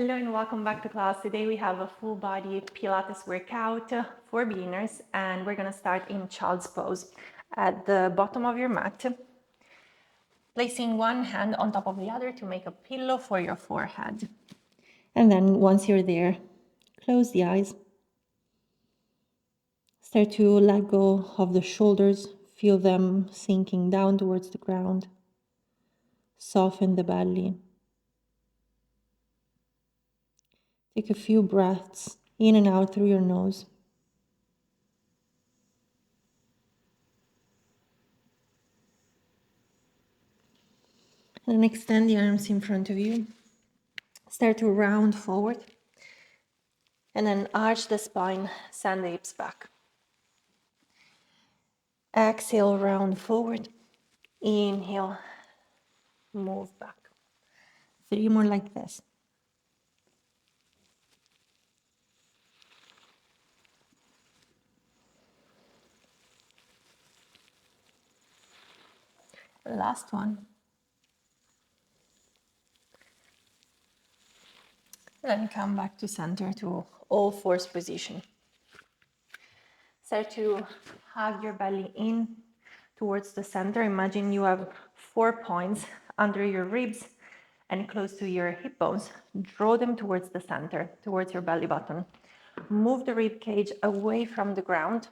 Hello and welcome back to class. Today we have a full body Pilates workout for beginners, and we're going to start in child's pose. At the bottom of your mat, placing one hand on top of the other to make a pillow for your forehead. And then once you're there, close the eyes. Start to let go of the shoulders, feel them sinking down towards the ground. Soften the belly. Take a few breaths in and out through your nose. And then extend the arms in front of you. Start to round forward. And then arch the spine, send the hips back. Exhale, round forward. Inhale, move back. 3 more like this. Last one. Then come back to center to all fours position. Start to hug your belly in towards the center. Imagine you have 4 points under your ribs and close to your hip bones. Draw them towards the center, towards your belly button. Move the rib cage away from the ground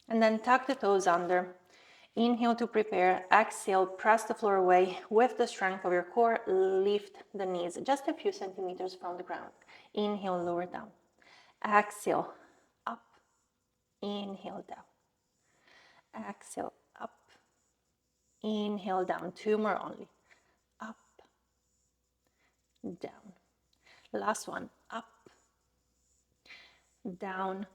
and then tuck the toes under. Inhale to prepare. Exhale, press the floor away with the strength of your core. Lift the knees just a few centimeters from the ground. Inhale, lower down. Exhale, up. Inhale, down. Exhale, up. Inhale, down. 2 more only. Up, down. Last one. Up, down.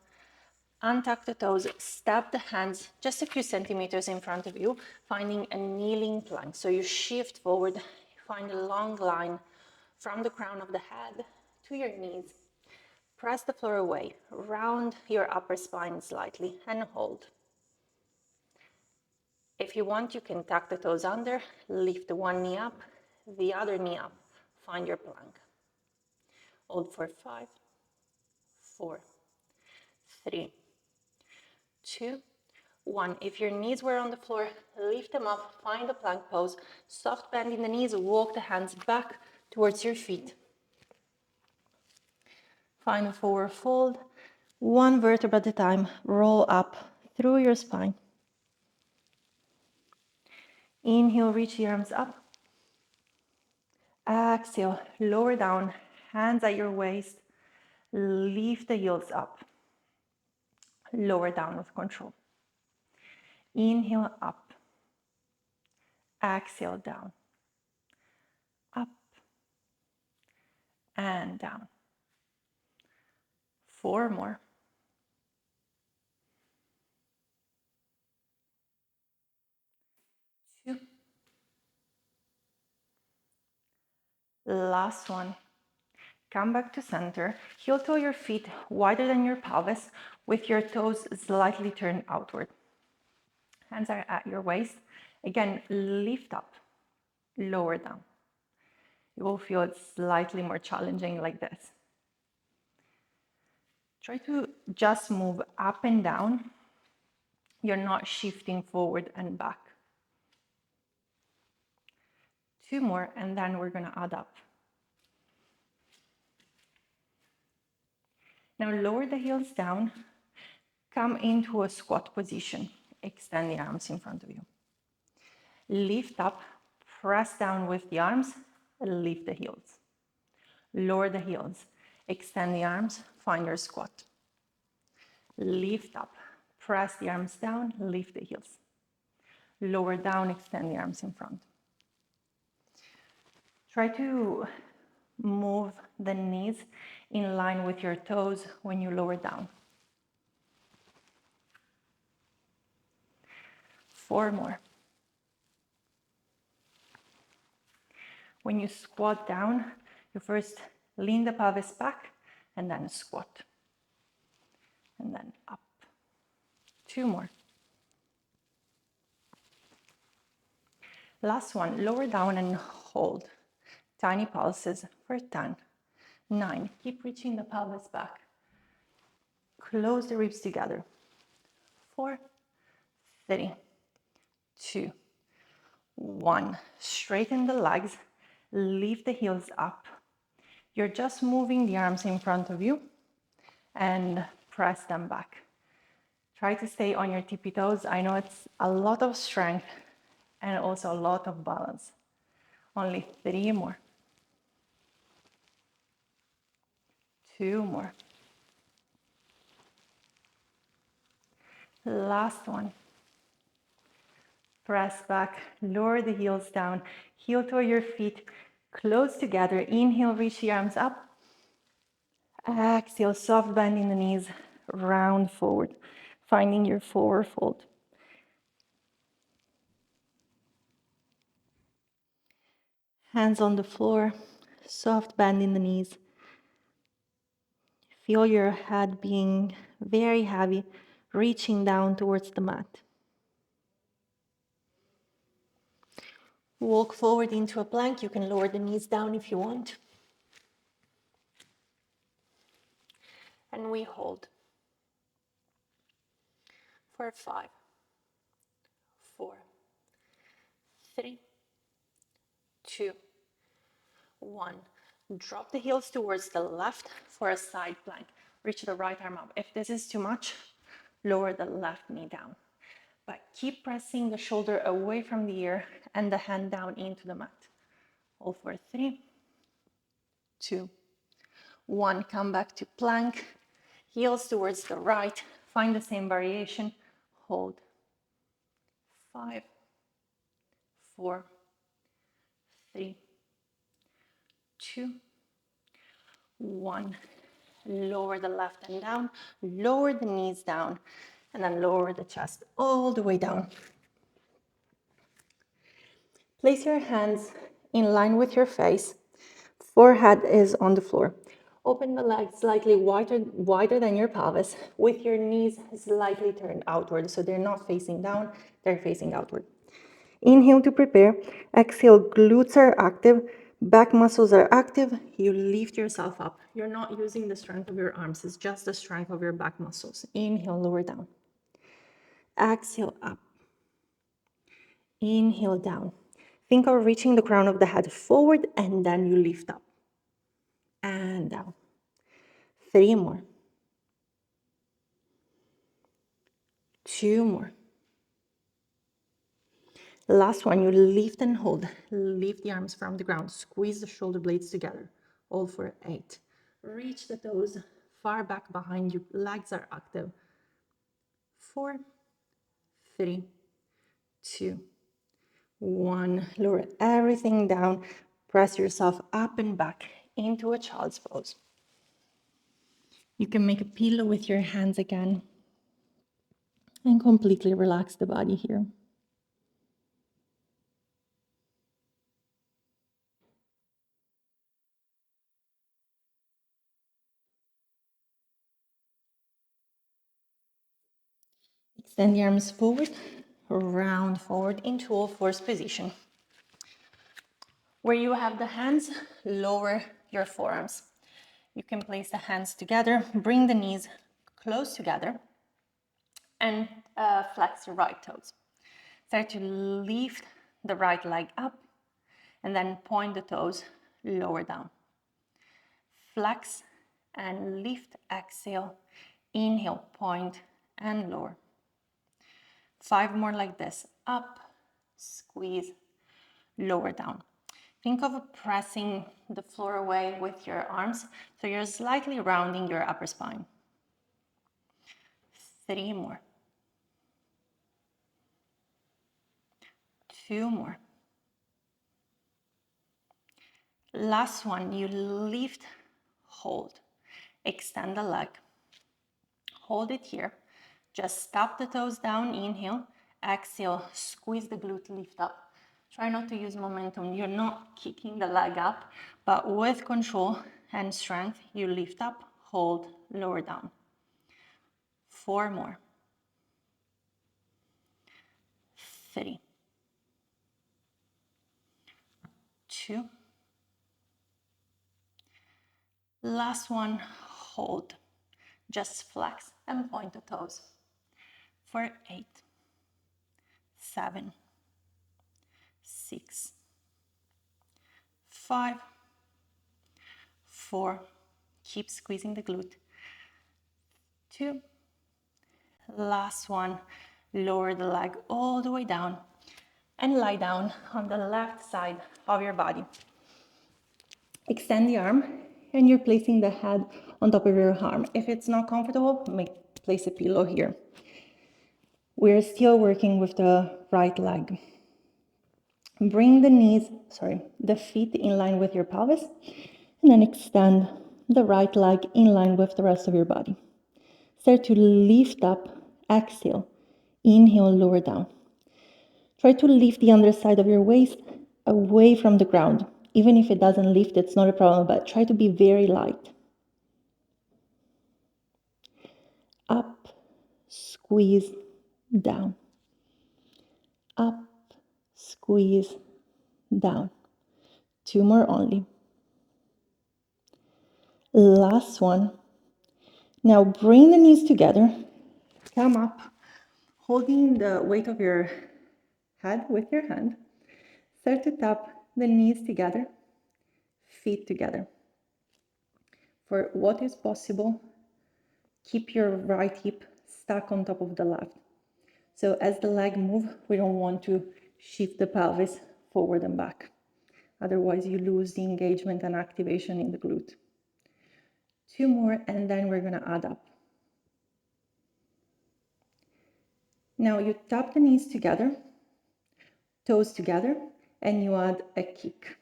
Untuck the toes, step the hands just a few centimeters in front of you, finding a kneeling plank. So you shift forward, find a long line from the crown of the head to your knees. Press the floor away, round your upper spine slightly and hold. If you want, you can tuck the toes under, lift one knee up, the other knee up, find your plank. Hold for 5, 4, 3, 2, 1. If your knees were on the floor, lift them up, find the plank pose, soft bend in the knees, walk the hands back towards your feet. Find a forward fold, 1 vertebra at a time, roll up through your spine. Inhale, reach the arms up. Exhale, lower down, hands at your waist, lift the heels up. Lower down with control. Inhale, up. Exhale, down. Up and down. 4 more. 2. Last one. Come back to center. Heel toe your feet wider than your pelvis with your toes slightly turned outward. Hands are at your waist. Again, lift up, lower down. You will feel it slightly more challenging like this. Try to just move up and down. You're not shifting forward and back. 2 more, and then we're going to add up. Now lower the heels down. Come into a squat position. Extend the arms in front of you. Lift up, press down with the arms, lift the heels. Lower the heels, extend the arms, find your squat. Lift up, press the arms down, lift the heels. Lower down, extend the arms in front. Try to move the knees in line with your toes when you lower down. 4 more. When you squat down, you first lean the pelvis back and then squat. And then up. 2 more. Last one, lower down and hold. Tiny pulses for 10, 9. Keep reaching the pelvis back. Close the ribs together. 4, 3, 2, 1. Straighten the legs. Lift the heels up. You're just moving the arms in front of you and press them back. Try to stay on your tippy toes. I know it's a lot of strength and also a lot of balance. Only 3 more. 2 more. Last one. Press back, lower the heels down, heel toward your feet, close together. Inhale, reach the arms up. Exhale, soft bend in the knees, round forward, finding your forward fold. Hands on the floor, soft bend in the knees. Feel your head being very heavy, reaching down towards the mat. Walk forward into a plank. You can lower the knees down if you want. And we hold for 5, 4, 3, 2, 1. Drop the heels towards the left for a side plank. Reach the right arm up. If this is too much, lower the left knee down. But keep pressing the shoulder away from the ear and the hand down into the mat. Hold for 3, 2, 1. Come back to plank. Heels towards the right. Find the same variation. Hold. 5, 4, 3, 2, 1. Lower the left hand down, lower the knees down, and then lower the chest all the way down. Place your hands in line with your face. Forehead is on the floor. Open the legs slightly wider than your pelvis with your knees slightly turned outward. So they're not facing down, they're facing outward. Inhale to prepare. Exhale, glutes are active. Back muscles are active. You lift yourself up. You're not using the strength of your arms. It's just the strength of your back muscles. Inhale, lower down. Exhale, up. Inhale, down. Think of reaching the crown of the head forward and then you lift up. And down. 3 more. 2 more. Last one, you lift and hold. Lift the arms from the ground. Squeeze the shoulder blades together. Hold for 8. Reach the toes far back behind you. Legs are active. 4, 3, 2, 1. Lower everything down. Press yourself up and back into a child's pose. You can make a pillow with your hands again and completely relax the body here. Extend the arms forward, round forward into all fours position. Where you have the hands, lower your forearms. You can place the hands together, bring the knees close together, and flex your right toes. Start to lift the right leg up, and then point the toes lower down. Flex and lift, exhale, inhale, point, and lower. 5 more like this. Up, squeeze, lower down. Think of pressing the floor away with your arms, so you're slightly rounding your upper spine. 3 more. 2 more. Last one, you lift, hold. Extend the leg. Hold it here. Just stop the toes down, inhale. Exhale, squeeze the glute, lift up. Try not to use momentum. You're not kicking the leg up, but with control and strength, you lift up, hold, lower down. 4 more. 3, 2. Last one, hold. Just flex and point the toes. For 8, 7, 6, 5, 4. Keep squeezing the glute. 2. Last one. Lower the leg all the way down and lie down on the left side of your body. Extend the arm and you're placing the head on top of your arm. If it's not comfortable, place a pillow here. We're still working with the right leg. Bring the feet in line with your pelvis, and then extend the right leg in line with the rest of your body. Start to lift up, exhale, inhale, lower down. Try to lift the underside of your waist away from the ground. Even if it doesn't lift, it's not a problem, but try to be very light. Up, squeeze, down. Up, squeeze, down. 2 more only. Last one. Now bring the knees together. Come up, holding the weight of your head with your hand. Start to tap the knees together, feet together. For what is possible, keep your right hip stuck on top of the left. So as the leg moves, we don't want to shift the pelvis forward and back. Otherwise, you lose the engagement and activation in the glute. 2 more, and then we're going to add up. Now you tap the knees together, toes together, and you add a kick.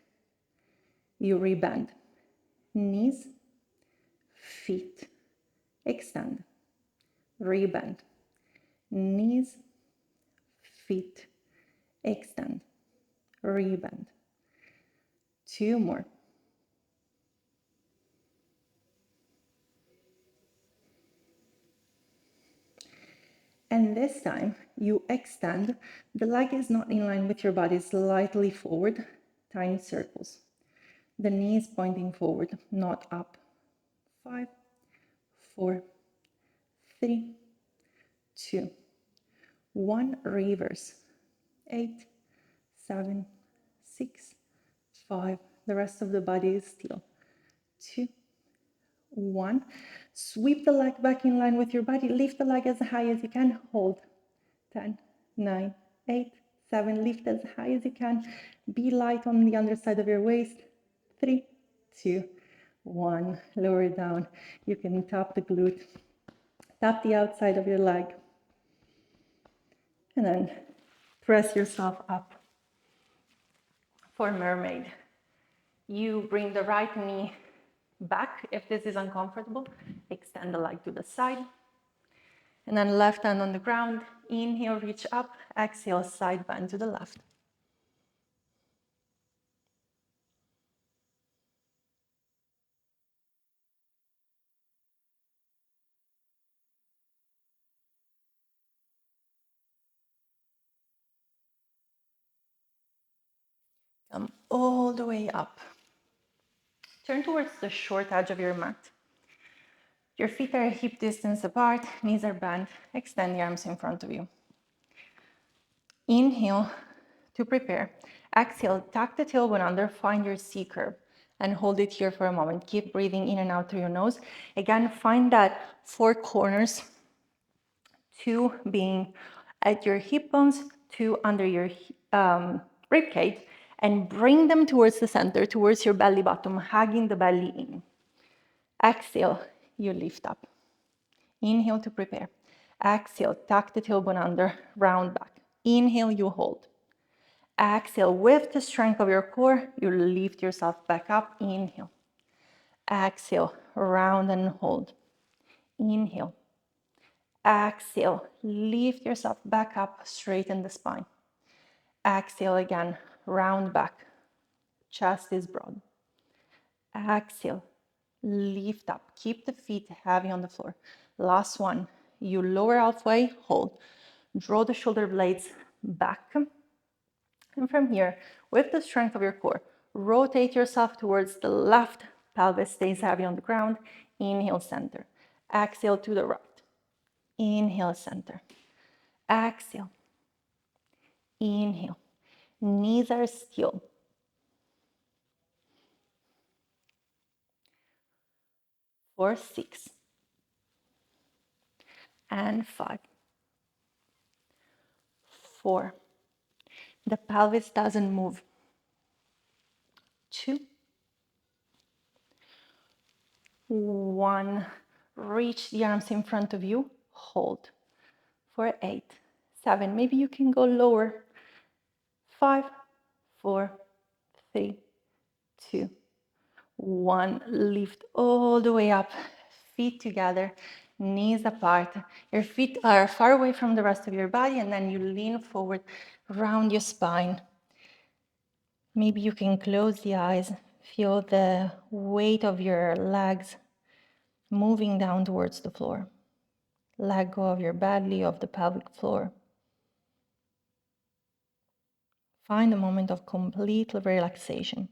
You rebend. Knees, feet, extend. Rebend. Knees, feet, extend. Rebend. 2 more. And this time you extend. The leg is not in line with your body, slightly forward, tiny circles. The knee is pointing forward, not up. 5, 4, 3, 2, 1. Reverse. 8, 7, 6, 5. The rest of the body is still. 2, 1. Sweep the leg back in line with your body. Lift the leg as high as you can. Hold. 10, 9, 8, 7. Lift as high as you can. Be light on the underside of your waist. 3, 2, 1. Lower down. You can tap the glute. Tap the outside of your leg. And then press yourself up for mermaid. You bring the right knee back. If this is uncomfortable, extend the leg to the side. And then left hand on the ground. Inhale, reach up. Exhale, side bend to the left. Come all the way up. Turn towards the short edge of your mat. Your feet are hip distance apart, knees are bent. Extend the arms in front of you. Inhale to prepare. Exhale, tuck the tailbone under, find your C curve and hold it here for a moment. Keep breathing in and out through your nose. Again, find that 4 corners, 2 being at your hip bones, 2 under your rib cage, and bring them towards the center, towards your belly button, hugging the belly in. Exhale, you lift up. Inhale to prepare. Exhale, tuck the tailbone under, round back. Inhale, you hold. Exhale, with the strength of your core, you lift yourself back up. Inhale. Exhale, round and hold. Inhale. Exhale, lift yourself back up, straighten the spine. Exhale again, round back. Chest is broad. Exhale, lift up. Keep the feet heavy on the floor. Last one. You lower halfway, hold. Draw the shoulder blades back. And from here, with the strength of your core, rotate yourself towards the left Pelvis stays heavy on the ground. Inhale, center. Exhale to the right. Inhale, center. Exhale. Inhale. Knees are still. 4, 6, and 5, 4. The pelvis doesn't move. 2, 1. Reach the arms in front of you. Hold. For 8, 7. Maybe you can go lower. 5, 4, 3, 2, 1. Lift all the way up. Feet together, knees apart. Your feet are far away from the rest of your body, and then you lean forward, round your spine. Maybe you can close the eyes, feel the weight of your legs moving down towards the floor. Let go of your belly, of the pelvic floor. Find a moment of complete relaxation.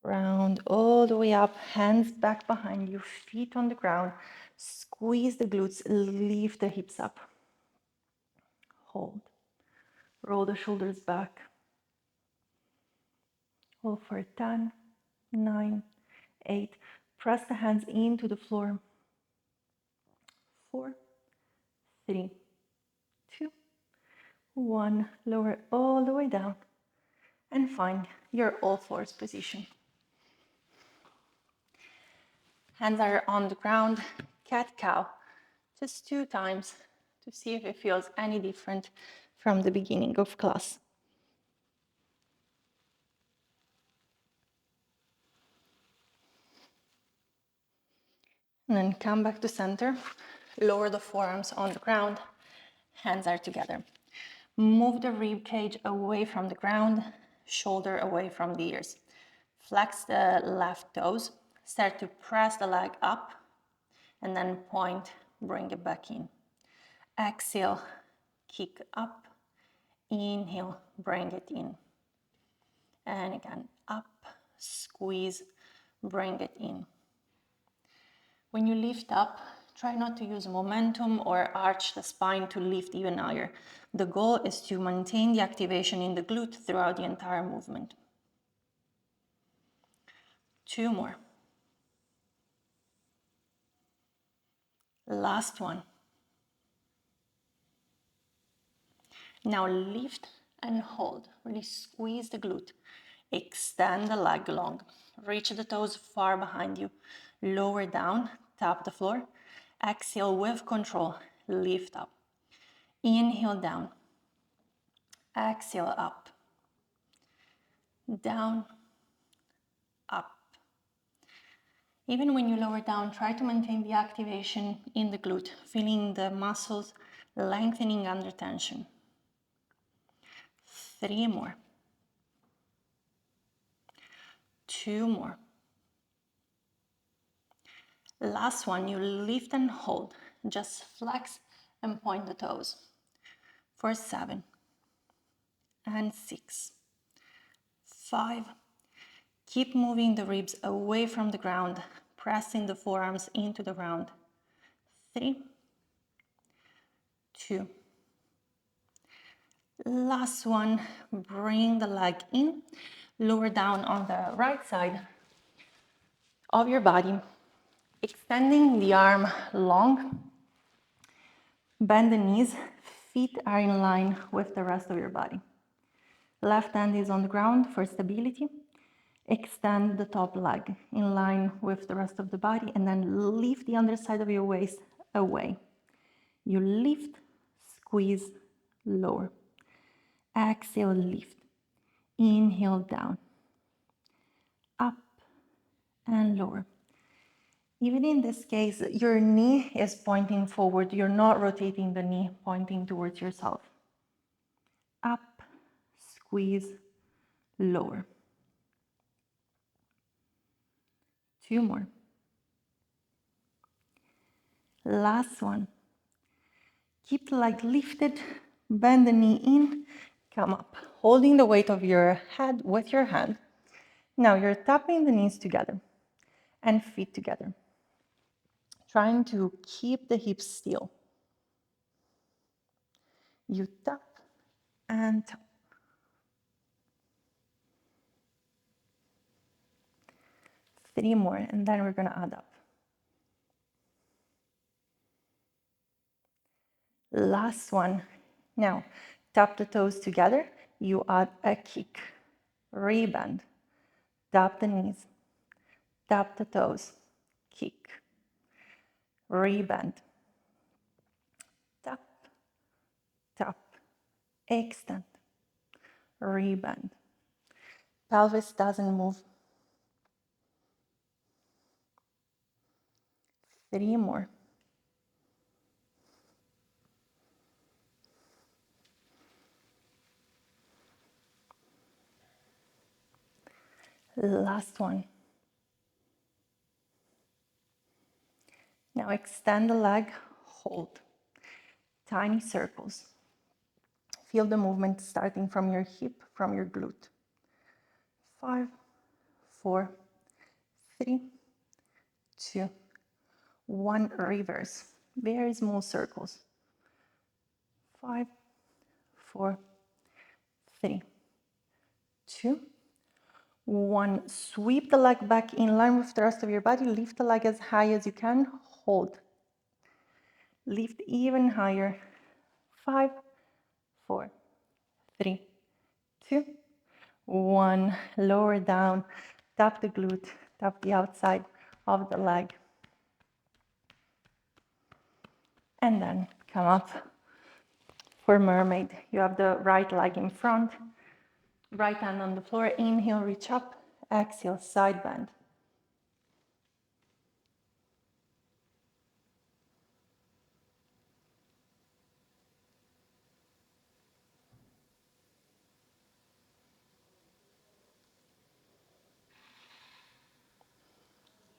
Round all the way up, hands back behind you, feet on the ground. Squeeze the glutes, lift the hips up. Hold. Roll the shoulders back. Hold for 10, 9, 8. Press the hands into the floor. 4, 3, 2, 1. Lower all the way down and find your all fours position. Hands are on the ground, cat-cow, just 2 times to see if it feels any different from the beginning of class. And then come back to center, lower the forearms on the ground, hands are together. Move the rib cage away from the ground, shoulder away from the ears. Flex the left toes, start to press the leg up, and then point, bring it back in. Exhale, kick up, inhale, bring it in. And again, up, squeeze, bring it in. When you lift up, try not to use momentum or arch the spine to lift even higher. The goal is to maintain the activation in the glute throughout the entire movement. 2 more. Last one. Now lift and hold. Really squeeze the glute. Extend the leg long. Reach the toes far behind you. Lower down, tap the floor. Exhale with control, lift up. Inhale down. Exhale up. Down, up. Even when you lower down, try to maintain the activation in the glute, feeling the muscles lengthening under tension. 3 more. 2 more. Last one, you lift and hold. Just flex and point the toes. For 7 and 6, 5. Keep moving the ribs away from the ground, pressing the forearms into the ground. 3, 2. Last one, bring the leg in, lower down on the right side of your body, extending the arm long, bend the knees, feet are in line with the rest of your body. Left hand is on the ground for stability. Extend the top leg in line with the rest of the body and then lift the underside of your waist away. You lift, squeeze, lower. Exhale, lift. Inhale, down. Up and lower. Even in this case, your knee is pointing forward. You're not rotating the knee, pointing towards yourself. Up, squeeze, lower. 2 more. Last one. Keep the leg lifted, bend the knee in, come up. holding the weight of your head with your hand. Now you're tapping the knees together and feet together, trying to keep the hips still. You tap and tap. 3 more, and then we're gonna add up. Last one. Now, tap the toes together. You add a kick, rebend, tap the knees, tap the toes, kick, rebend, tap, tap, extend, rebend. Pelvis doesn't move. 3 more. Last one. Now extend the leg, hold. Tiny circles. Feel the movement starting from your hip, from your glute. 5, 4, 3, 2, 1. Reverse. Very small circles. 5, 4, 3, 2, 1. Sweep the leg back in line with the rest of your body. Lift the leg as high as you can. Hold. Lift even higher. 5, 4, 3, 2, 1. Lower down. Tap the glute. Tap the outside of the leg. And then come up for mermaid. You have the right leg in front. Right hand on the floor. Inhale, reach up. Exhale, side bend.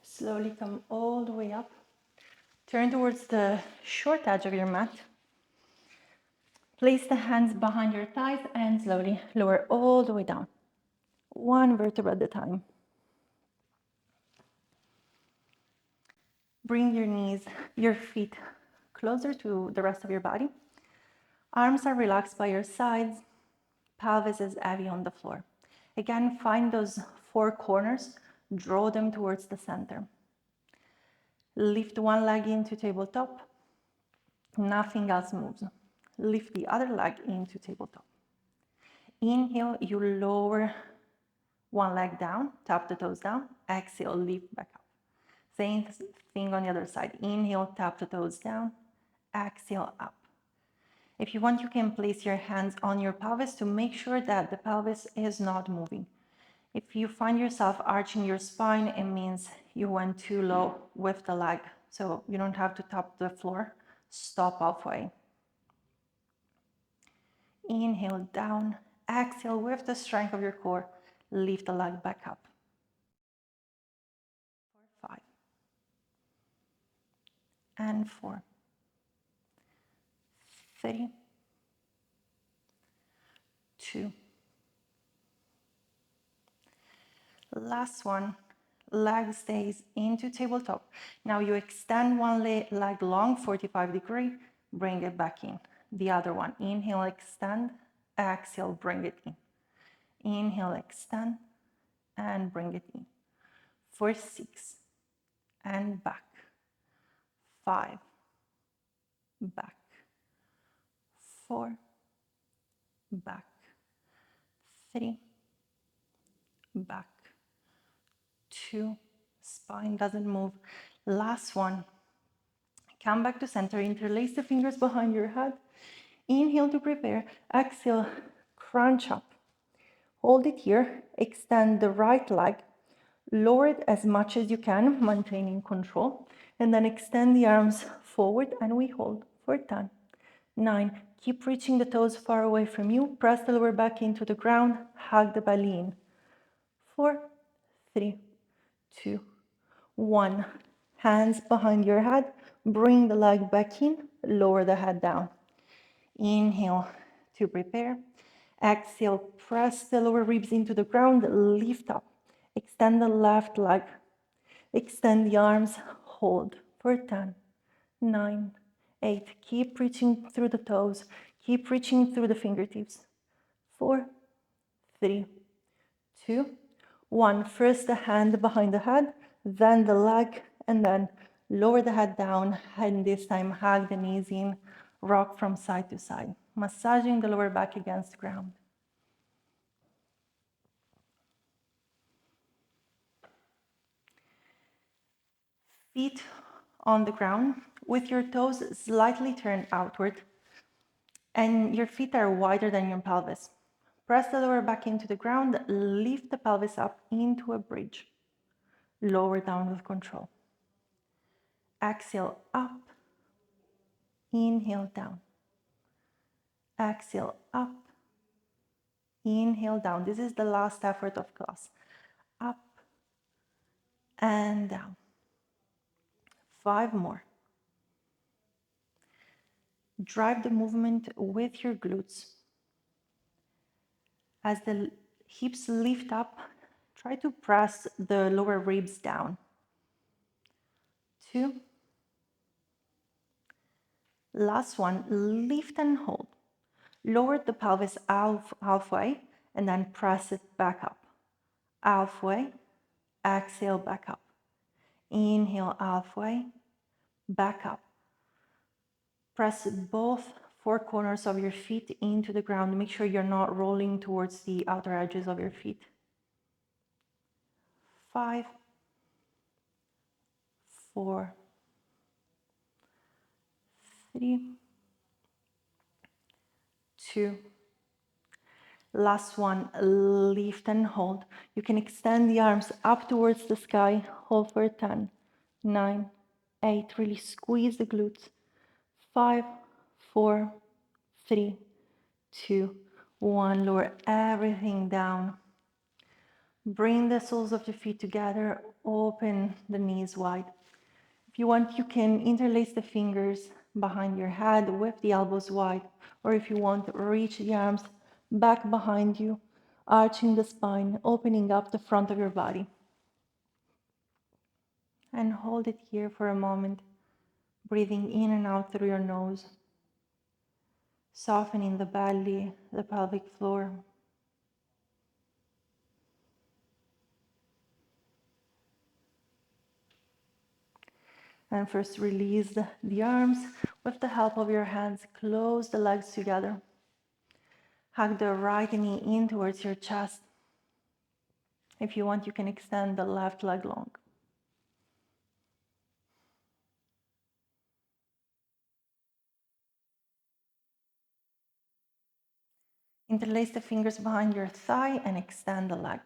Slowly come all the way up. Turn towards the short edge of your mat. Place the hands behind your thighs and slowly lower all the way down. 1 vertebra at a time. Bring your knees, your feet closer to the rest of your body. Arms are relaxed by your sides. Pelvis is heavy on the floor. Again, find those 4 corners. Draw them towards the center. Lift one leg into tabletop. Nothing else moves. Lift the other leg into tabletop. Inhale, you lower one leg down, tap the toes down. Exhale, lift back up. Same thing on the other side. Inhale, tap the toes down. Exhale, up. If you want, you can place your hands on your pelvis to make sure that the pelvis is not moving. If you find yourself arching your spine, it means you went too low with the leg. So you don't have to tap the floor. Stop halfway. Inhale down. Exhale with the strength of your core. Lift the leg back up. 5 and 4, 3, 2. Last one. Leg stays into tabletop. Now you extend one leg long, 45 degree, bring it back in. The other one, inhale, extend, exhale, bring it in. Inhale, extend, and bring it in. For 6, and back. 5, back. 4, back. 3, back. 2, spine doesn't move. Last one. Come back to center, interlace the fingers behind your head. Inhale to prepare. Exhale, crunch up. Hold it here. Extend the right leg. Lower it as much as you can, maintaining control. And then extend the arms forward and we hold for 10, 9. Keep reaching the toes far away from you. Press the lower back into the ground. Hug the belly in. 4, 3, 2, 1. Hands behind your head. Bring the leg back in. Lower the head down. Inhale to prepare. Exhale, press the lower ribs into the ground, lift up. Extend the left leg. Extend the arms, hold for 10, 9, 8. Keep reaching through the toes. Keep reaching through the fingertips. 4, 3, 2, 1. First the hand behind the head, then the leg, and then lower the head down, and this time hug the knees in, rock from side to side, massaging the lower back against the ground. Feet on the ground with your toes slightly turned outward, and your feet are wider than your pelvis. Press the lower back into the ground, lift the pelvis up into a bridge. Lower down with control. Exhale up, inhale down. Exhale up, inhale down. This is the last effort of class. Up and down. 5 more. Drive the movement with your glutes. As the hips lift up, try to press the lower ribs down. 2. Last one, lift and hold. Lower the pelvis halfway and then press it back up. Halfway, exhale back up. Inhale halfway, back up. Press both 4 corners of your feet into the ground. Make sure you're not rolling towards the outer edges of your feet. 5, 4, 3, 2. Last one, lift and hold. You can extend the arms up towards the sky. Hold for 10, 9, 8. Really squeeze the glutes. 5, 4, 3, 2, 1. Lower everything down. Bring the soles of your feet together. Open the knees wide. If you want, you can interlace the fingers behind your head, whip the elbows wide, or if you want, reach the arms back behind you, arching the spine, opening up the front of your body. And hold it here for a moment, breathing in and out through your nose, softening the belly, the pelvic floor. And first release the arms with the help of your hands. Close the legs together. Hug the right knee in towards your chest. If you want, you can extend the left leg long. Interlace the fingers behind your thigh and extend the leg.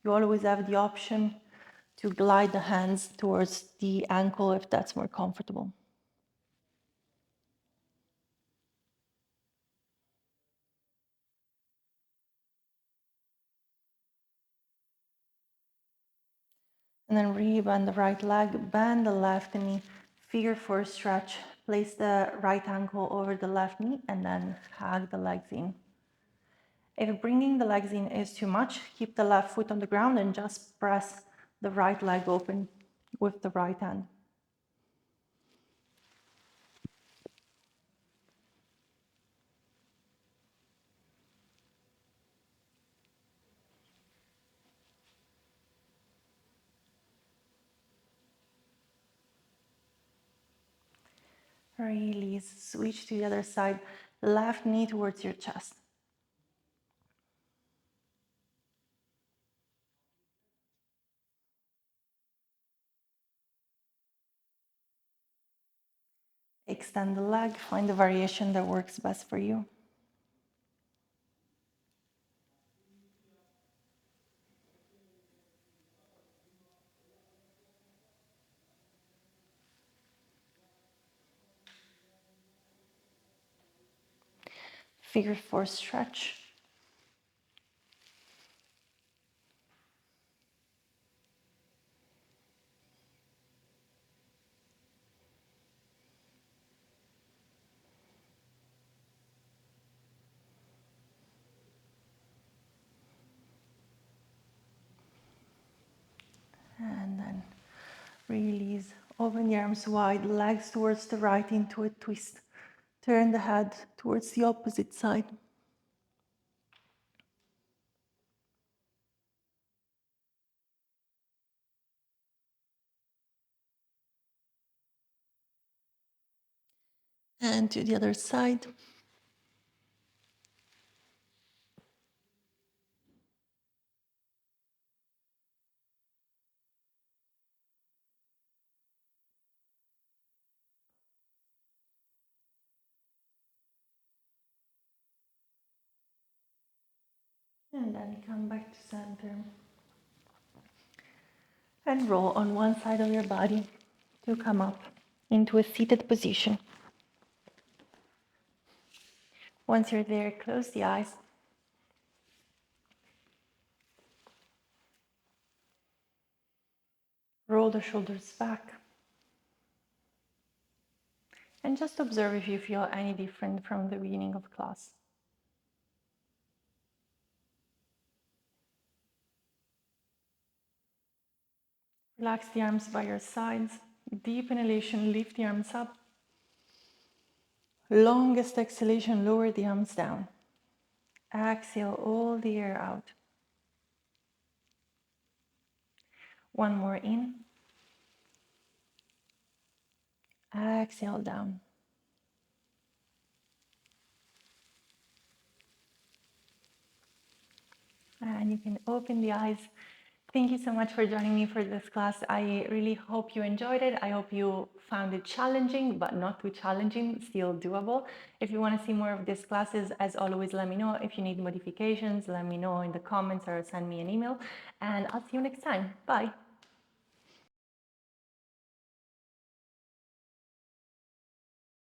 You always have the option to glide the hands towards the ankle if that's more comfortable. And then rebend the right leg, bend the left knee, figure 4 stretch. Place the right ankle over the left knee and then hug the legs in. If bringing the legs in is too much, keep the left foot on the ground and just press the right leg open with the right hand. Release, switch to the other side, left knee towards your chest. Extend the leg, find the variation that works best for you. Figure 4 stretch. then release. Open the arms wide, legs towards the right into a twist. Turn the head towards the opposite side. And to the other side. And then come back to center. And roll on one side of your body to come up into a seated position. Once you're there, close the eyes. Roll the shoulders back. And just observe if you feel any different from the beginning of class. Relax the arms by your sides. Deep inhalation, lift the arms up. Longest exhalation, lower the arms down. Exhale all the air out. One more in. Exhale down. And you can open the eyes. Thank you so much for joining me for this class. I really hope you enjoyed it. I hope you found it challenging, but not too challenging, still doable. If you want to see more of these classes, as always, let me know. If you need modifications, let me know in the comments or send me an email. And I'll see you next time. Bye.